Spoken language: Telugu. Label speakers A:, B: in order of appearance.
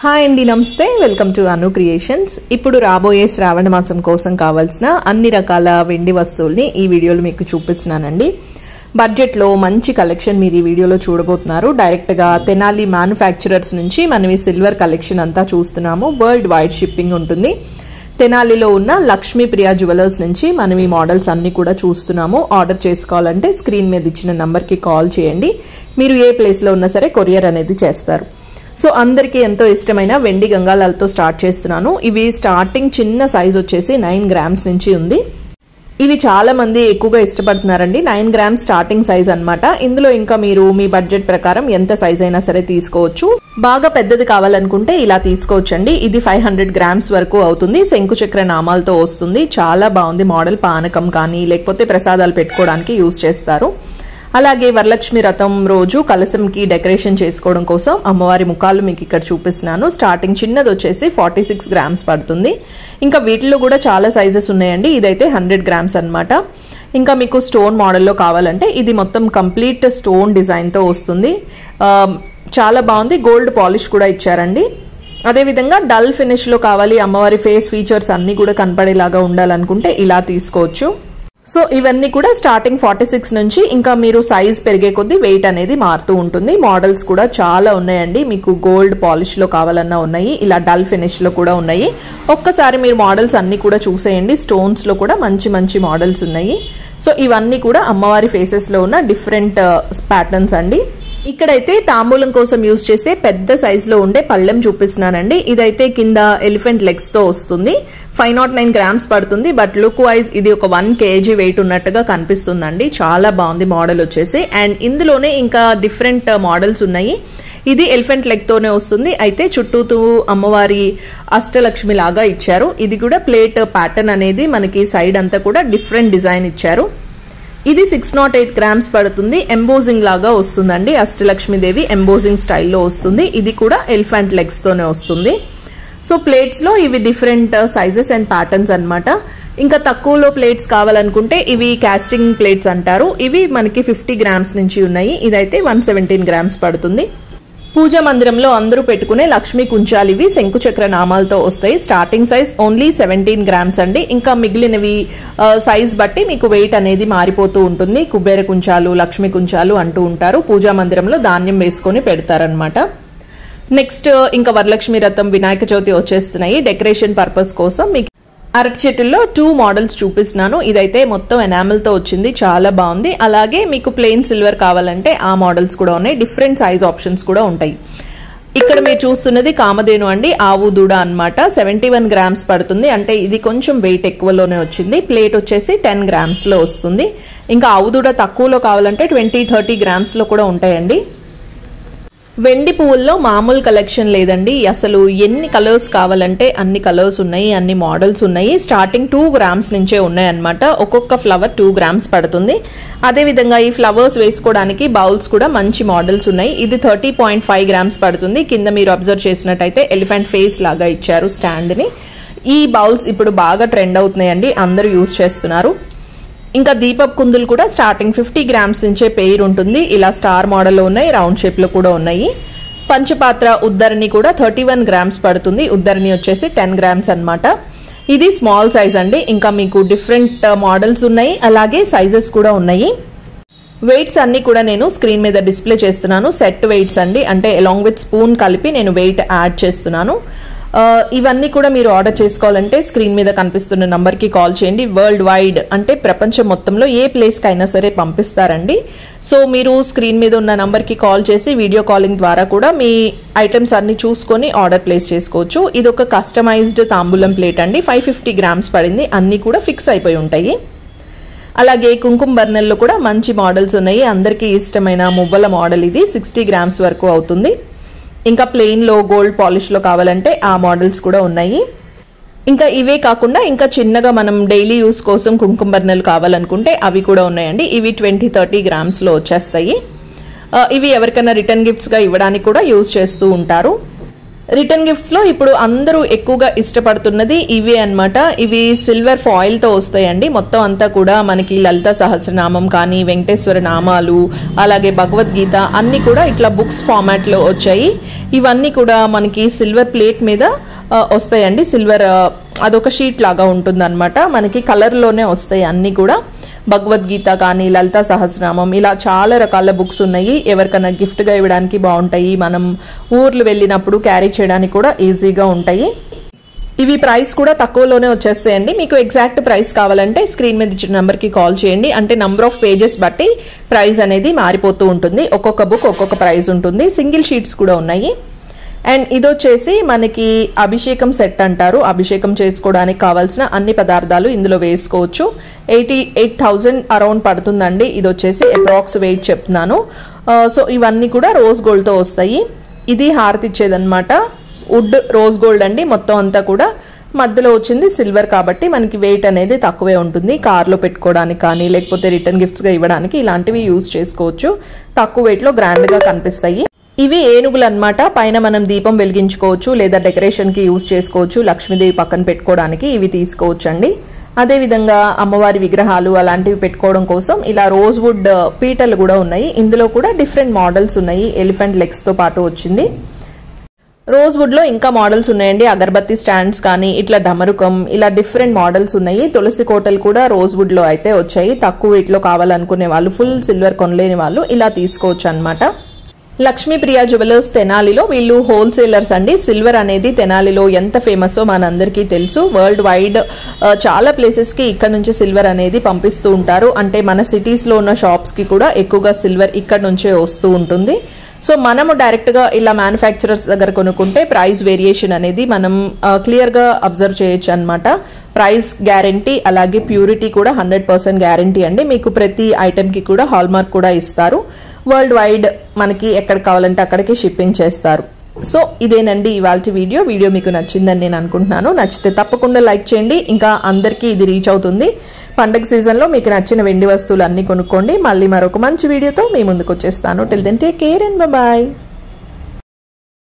A: హాయ్ అండి, నమస్తే. Welcome to Anu creations. ఇప్పుడు రాబోయే శ్రావణ మాసం కోసం కావాల్సిన అన్ని రకాల వెండి వస్తువుల్ని ఈ వీడియోలో మీకు చూపిస్తున్నానండి. బడ్జెట్లో మంచి కలెక్షన్ మీరు ఈ వీడియోలో చూడబోతున్నారు. డైరెక్ట్గా తెనాలి మ్యానుఫ్యాక్చరర్స్ నుంచి మనం ఈ సిల్వర్ కలెక్షన్ అంతా చూస్తున్నాము. వరల్డ్ వైడ్ షిప్పింగ్ ఉంటుంది. తెనాలిలో ఉన్న లక్ష్మీ ప్రియా జ్యువెలర్స్ నుంచి మనం ఈ మోడల్స్ అన్నీ కూడా చూస్తున్నాము. ఆర్డర్ చేసుకోవాలంటే స్క్రీన్ మీద ఇచ్చిన నంబర్కి కాల్ చేయండి. మీరు ఏ ప్లేస్లో ఉన్నా సరే కొరియర్ అనేది చేస్తారు. సో అందరికీ ఎంతో ఇష్టమైన వెండి గంగాలాలతో స్టార్ట్ చేస్తున్నాను. ఇవి స్టార్టింగ్ చిన్న సైజ్ వచ్చేసి 9 గ్రామ్స్ నుంచి ఉంది. ఇవి చాలా మంది ఎక్కువగా ఇష్టపడుతున్నారండి. 9 గ్రామ్స్ స్టార్టింగ్ సైజ్ అన్నమాట. ఇందులో ఇంకా మీరు మీ బడ్జెట్ ప్రకారం ఎంత సైజ్ అయినా సరే తీసుకోవచ్చు. బాగా పెద్దది కావాలనుకుంటే ఇలా తీసుకోవచ్చండి. ఇది 500 గ్రామ్స్ వరకు అవుతుంది. శంకు చక్ర నామాలతో వస్తుంది. చాలా బాగుంది మోడల్. పానకం కానీ లేకపోతే ప్రసాదాలు పెట్టుకోవడానికి యూజ్ చేస్తారు. అలాగే వరలక్ష్మి వ్రతం రోజు కలశంకి డెకరేషన్ చేసుకోవడం కోసం అమ్మవారి ముఖాలు మీకు ఇక్కడ చూపిస్తున్నాను. స్టార్టింగ్ చిన్నది వచ్చేసి 46 గ్రామ్స్ పడుతుంది. ఇంకా వీటిలో కూడా చాలా సైజెస్ ఉన్నాయండి. ఇదైతే 100 గ్రామ్స్ అనమాట. ఇంకా మీకు స్టోన్ మోడల్లో కావాలంటే ఇది మొత్తం కంప్లీట్ స్టోన్ డిజైన్తో వస్తుంది. చాలా బాగుంది. గోల్డ్ పాలిష్ కూడా ఇచ్చారండి. అదేవిధంగా డల్ ఫినిష్లో కావాలి, అమ్మవారి ఫేస్ ఫీచర్స్ అన్నీ కూడా కనపడేలాగా ఉండాలనుకుంటే ఇలా తీసుకోవచ్చు. సో ఇవన్నీ కూడా స్టార్టింగ్ 46 నుంచి ఇంకా మీరు సైజ్ పెరిగే కొద్దీ వెయిట్ అనేది మారుతూ ఉంటుంది. మోడల్స్ కూడా చాలా ఉన్నాయండి. మీకు గోల్డ్ పాలిష్లో కావాలన్నా ఉన్నాయి, ఇలా డల్ ఫినిష్లో కూడా ఉన్నాయి. ఒక్కసారి మీరు మోడల్స్ అన్నీ కూడా చూసేయండి. స్టోన్స్లో కూడా మంచి మంచి మోడల్స్ ఉన్నాయి. సో ఇవన్నీ కూడా అమ్మవారి ఫేసెస్లో ఉన్న డిఫరెంట్ ప్యాటర్న్స్ అండి. ఇక్కడైతే తాంబూలం కోసం యూజ్ చేసే పెద్ద సైజులో ఉండే పళ్ళెం చూపిస్తున్నానండి. ఇదైతే కింద ఎలిఫెంట్ లెగ్స్తో వస్తుంది. 509 గ్రామ్స్ పడుతుంది. బట్ లుక్ వైజ్ ఇది ఒక 1 kg వెయిట్ ఉన్నట్టుగా కనిపిస్తుందండి. చాలా బాగుంది మోడల్ వచ్చేసి. అండ్ ఇందులోనే ఇంకా డిఫరెంట్ మోడల్స్ ఉన్నాయి. ఇది ఎలిఫెంట్ లెగ్తోనే వస్తుంది. అయితే చుట్టూతూ అమ్మవారి అష్టలక్ష్మి లాగా ఇచ్చారు. ఇది కూడా ప్లేట్ ప్యాటర్న్ అనేది మనకి సైడ్ అంతా కూడా డిఫరెంట్ డిజైన్ ఇచ్చారు. ఇది 608 గ్రామ్స్ పడుతుంది. ఎంబోజింగ్ లాగా వస్తుందండి. అష్టలక్ష్మీదేవి ఎంబోజింగ్ స్టైల్లో వస్తుంది. ఇది కూడా ఎలిఫెంట్ లెగ్స్తోనే వస్తుంది. సో ప్లేట్స్లో ఇవి డిఫరెంట్ సైజెస్ అండ్ ప్యాటర్న్స్ అనమాట. ఇంకా తక్కువలో ప్లేట్స్ కావాలనుకుంటే ఇవి కాస్టింగ్ ప్లేట్స్ అంటారు. ఇవి మనకి 50 గ్రామ్స్ నుంచి ఉన్నాయి. ఇదైతే 117 గ్రామ్స్ పడుతుంది. పూజా మందిరంలో అందరూ పెట్టుకునే లక్ష్మీ కుంచాలు ఇవి శంకు చక్ర నామాలతో వస్తాయి. స్టార్టింగ్ సైజ్ ఓన్లీ 17 గ్రామ్స్ అండి. ఇంకా మిగిలినవి సైజ్ బట్టి మీకు వెయిట్ అనేది మారిపోతూ ఉంటుంది. కుబేర కుంచాలు, లక్ష్మీ కుంచాలు అంటూ ఉంటారు. పూజా మందిరంలో ధాన్యం వేసుకొని పెడతారనమాట. నెక్స్ట్ ఇంకా వరలక్ష్మి వ్రతం, వినాయక చవితి వచ్చేస్తున్నాయి. డెకరేషన్ పర్పస్ కోసం మీకు అరటి చెట్టుల్లో 2 మోడల్స్ చూపిస్తున్నాను. ఇదైతే మొత్తం ఎనామిల్తో వచ్చింది. చాలా బాగుంది. అలాగే మీకు ప్లెయిన్ సిల్వర్ కావాలంటే ఆ మోడల్స్ కూడా ఉన్నాయి. డిఫరెంట్ సైజ్ ఆప్షన్స్ కూడా ఉంటాయి. ఇక్కడ మీరు చూస్తున్నది కామధేను అండి, ఆవు దూడ అనమాట. 71 గ్రామ్స్ పడుతుంది. అంటే ఇది కొంచెం వెయిట్ ఎక్కువలోనే వచ్చింది. ప్లేట్ వచ్చేసి 10 గ్రామ్స్లో వస్తుంది. ఇంకా ఆవు దూడ తక్కువలో కావాలంటే 20-30 గ్రామ్స్లో కూడా ఉంటాయండి. వెండి పువ్వుల్లో మామూలు కలెక్షన్ లేదండి. అసలు ఎన్ని కలర్స్ కావాలంటే అన్ని కలర్స్ ఉన్నాయి, అన్ని మోడల్స్ ఉన్నాయి. స్టార్టింగ్ 2 గ్రామ్స్ నుంచే ఉన్నాయన్నమాట. ఒక్కొక్క ఫ్లవర్ 2 గ్రామ్స్ పడుతుంది. అదేవిధంగా ఈ ఫ్లవర్స్ వేసుకోవడానికి బౌల్స్ కూడా మంచి మోడల్స్ ఉన్నాయి. ఇది 30.5 గ్రామ్స్ పడుతుంది. కింద మీరు అబ్జర్వ్ చేసినట్టయితే ఎలిఫెంట్ ఫేస్ లాగా ఇచ్చారు స్టాండ్ని. ఈ బౌల్స్ ఇప్పుడు బాగా ట్రెండ్ అవుతున్నాయండి, అందరూ యూజ్ చేస్తున్నారు. ఇంకా దీపప్ కుందులు కూడా స్టార్టింగ్ 50 గ్రామ్స్ నుంచే పెయిర్ ఉంటుంది. ఇలా స్టార్ మోడల్లో ఉన్నాయి, రౌండ్ షేప్లో కూడా ఉన్నాయి. పంచపాత్ర ఉద్దరణి కూడా 31 గ్రామ్స్ పడుతుంది. ఉద్దరణి వచ్చేసి 10 గ్రామ్స్ అనమాట. ఇది స్మాల్ సైజ్ అండి. ఇంకా మీకు డిఫరెంట్ మోడల్స్ ఉన్నాయి, అలాగే సైజెస్ కూడా ఉన్నాయి. వెయిట్స్ అన్ని కూడా నేను స్క్రీన్ మీద డిస్ప్లే చేస్తున్నాను. సెట్ వెయిట్స్ అండి, అంటే అలాంగ్ విత్ స్పూన్ కలిపి నేను వెయిట్ యాడ్ చేస్తున్నాను. ఇవన్నీ కూడా మీరు ఆర్డర్ చేసుకోవాలంటే స్క్రీన్ మీద కనిపిస్తున్న నంబర్కి కాల్ చేయండి. వరల్డ్ వైడ్ అంటే ప్రపంచం మొత్తంలో ఏ ప్లేస్కి అయినా సరే పంపిస్తారండి. సో మీరు స్క్రీన్ మీద ఉన్న నంబర్కి కాల్ చేసి వీడియో కాలింగ్ ద్వారా కూడా మీ ఐటమ్స్ అన్ని చూసుకొని ఆర్డర్ ప్లేస్ చేసుకోవచ్చు. ఇది ఒక కస్టమైజ్డ్ తాంబూలం ప్లేట్ అండి. 550 గ్రామ్స్ పడింది. అన్నీ కూడా ఫిక్స్ అయిపోయి ఉంటాయి. అలాగే కుంకుమ బర్నెల్లో కూడా మంచి మోడల్స్ ఉన్నాయి. అందరికీ ఇష్టమైన మువ్వల మోడల్ ఇది 60 గ్రామ్స్ వరకు అవుతుంది. ఇంకా ప్లెయిన్లో గోల్డ్ పాలిష్లో కావాలంటే ఆ మోడల్స్ కూడా ఉన్నాయి. ఇంకా ఇవే కాకుండా ఇంకా చిన్నగా మనం డైలీ యూస్ కోసం కుంకుమ బర్నెలు కావాలనుకుంటే అవి కూడా ఉన్నాయండి. ఇవి 20-30 గ్రామ్స్లో వచ్చేస్తాయి. ఇవి ఎవరికైనా రిటర్న్ గిఫ్ట్స్గా ఇవ్వడానికి కూడా యూజ్ చేస్తూ ఉంటారు. రిటర్న్ గిఫ్ట్స్ లో ఇప్పుడు అందరూ ఎక్కువగా ఇష్టపడుతున్నది ఇవే అన్నమాట. ఇవి సిల్వర్ ఫాయిల్ తో వస్తాయండి. మొత్తం అంతా కూడా మనకి లలిత సహస్రనామం కానీ, వెంకటేశ్వర నామాలు, అలాగే భగవద్గీత అన్ని కూడా ఇట్లా బుక్స్ ఫార్మాట్ లో వచ్చాయి. ఇవన్నీ కూడా మనకి సిల్వర్ ప్లేట్ మీద వస్తాయండి. సిల్వర్ అదొక షీట్ లాగా ఉంటుంది అనమాట. మనకి కలర్ లోనే వస్తాయి అన్ని కూడా. భగవద్గీత కానీ, లలిత సహస్రనామం, ఇలా చాలా రకాల బుక్స్ ఉన్నాయి. ఎవరికైనా గిఫ్ట్గా ఇవ్వడానికి బాగుంటాయి. మనం ఊర్లు వెళ్ళినప్పుడు క్యారీ చేయడానికి కూడా ఈజీగా ఉంటాయి. ఇవి ప్రైస్ కూడా తక్కువలోనే వచ్చేస్తాయండి. మీకు ఎగ్జాక్ట్ ప్రైస్ కావాలంటే స్క్రీన్ మీద ఇచ్చిన నెంబర్కి కాల్ చేయండి. అంటే నంబర్ ఆఫ్ పేజెస్ బట్టి ప్రైస్ అనేది మారిపోతూ ఉంటుంది. ఒక్కొక్క బుక్ ఒక్కొక్క ప్రైస్ ఉంటుంది. సింగిల్ షీట్స్ కూడా ఉన్నాయి. అండ్ ఇది వచ్చేసి మనకి అభిషేకం సెట్ అంటారు. అభిషేకం చేసుకోవడానికి కావాల్సిన అన్ని పదార్థాలు ఇందులో వేసుకోవచ్చు. 88,000 అరౌండ్ పడుతుందండి. ఇది వచ్చేసి అప్రాక్స్ వెయిట్ చెప్తున్నాను. సో ఇవన్నీ కూడా రోజ్ గోల్డ్తో వస్తాయి. ఇది హారతి ఇచ్చేదన్నమాట. వుడ్ రోజ్ గోల్డ్ అండి. మొత్తం అంతా కూడా మధ్యలో వచ్చింది సిల్వర్ కాబట్టి మనకి వెయిట్ అనేది తక్కువే ఉంటుంది. కార్లో పెట్టుకోవడానికి కానీ, లేకపోతే రిటర్న్ గిఫ్ట్స్గా ఇవ్వడానికి ఇలాంటివి యూజ్ చేసుకోవచ్చు. తక్కువ వెయిట్లో గ్రాండ్గా కనిపిస్తాయి. ఇవి ఏనుగులు అన్నమాట. పైన మనం దీపం వెలిగించుకోవచ్చు, లేదా డెకరేషన్కి యూజ్ చేసుకోవచ్చు. లక్ష్మీదేవి పక్కన పెట్టుకోవడానికి ఇవి తీసుకోవచ్చు అండి. అదేవిధంగా అమ్మవారి విగ్రహాలు అలాంటివి పెట్టుకోవడం కోసం ఇలా రోజ్ వుడ్ పీటలు కూడా ఉన్నాయి. ఇందులో కూడా డిఫరెంట్ మోడల్స్ ఉన్నాయి. ఎలిఫెంట్ లెగ్స్తో పాటు వచ్చింది. రోజ్ వుడ్ లో ఇంకా మోడల్స్ ఉన్నాయండి. అగరబత్తి స్టాండ్స్ కానీ, ఇట్లా డమరుకం, ఇలా డిఫరెంట్ మోడల్స్ ఉన్నాయి. తులసి కోటలు కూడా రోజ్ వుడ్ లో అయితే వచ్చాయి. తక్కువ వెయిట్లో కావాలనుకునే వాళ్ళు, ఫుల్ సిల్వర్ కొనలేని వాళ్ళు ఇలా తీసుకోవచ్చు అన్నమాట. లక్ష్మీప్రియ జ్యువెలర్స్ తెనాలిలో వీళ్ళు హోల్సేలర్స్ అండి. సిల్వర్ అనేది తెనాలిలో ఎంత ఫేమసో మనందరికీ తెలుసు. వరల్డ్ వైడ్ చాలా ప్లేసెస్కి ఇక్కడ నుంచి సిల్వర్ అనేది పంపిస్తూ ఉంటారు. అంటే మన సిటీస్లో ఉన్న షాప్స్కి కూడా ఎక్కువగా సిల్వర్ ఇక్కడ నుంచే వస్తూ ఉంటుంది. సో మనము డైరెక్ట్గా ఇలా మ్యానుఫ్యాక్చరర్స్ దగ్గర కొనుక్కుంటే ప్రైస్ వేరియేషన్ అనేది మనం క్లియర్గా అబ్జర్వ్ చేయొచ్చు అనమాట. ప్రైస్ గ్యారంటీ, అలాగే ప్యూరిటీ కూడా 100% గ్యారంటీ అండి. మీకు ప్రతి ఐటెంకి కూడా హాల్మార్క్ కూడా ఇస్తారు. వరల్డ్ వైడ్ మనకి ఎక్కడ కావాలంటే అక్కడికి షిప్పింగ్ చేస్తారు. సో ఇదేనండి ఇవాల్టి వీడియో మీకు నచ్చిందని నేను అనుకుంటున్నాను. నచ్చితే తప్పకుండా లైక్ చేయండి. ఇంకా అందరికీ ఇది రీచ్ అవుతుంది. పండగ సీజన్లో మీకు నచ్చిన వెండి వస్తువులు అన్నీ కొనుక్కోండి. మళ్ళీ మరొక మంచి వీడియోతో మీ ముందుకు వచ్చేస్తాను. Till then take care and bye.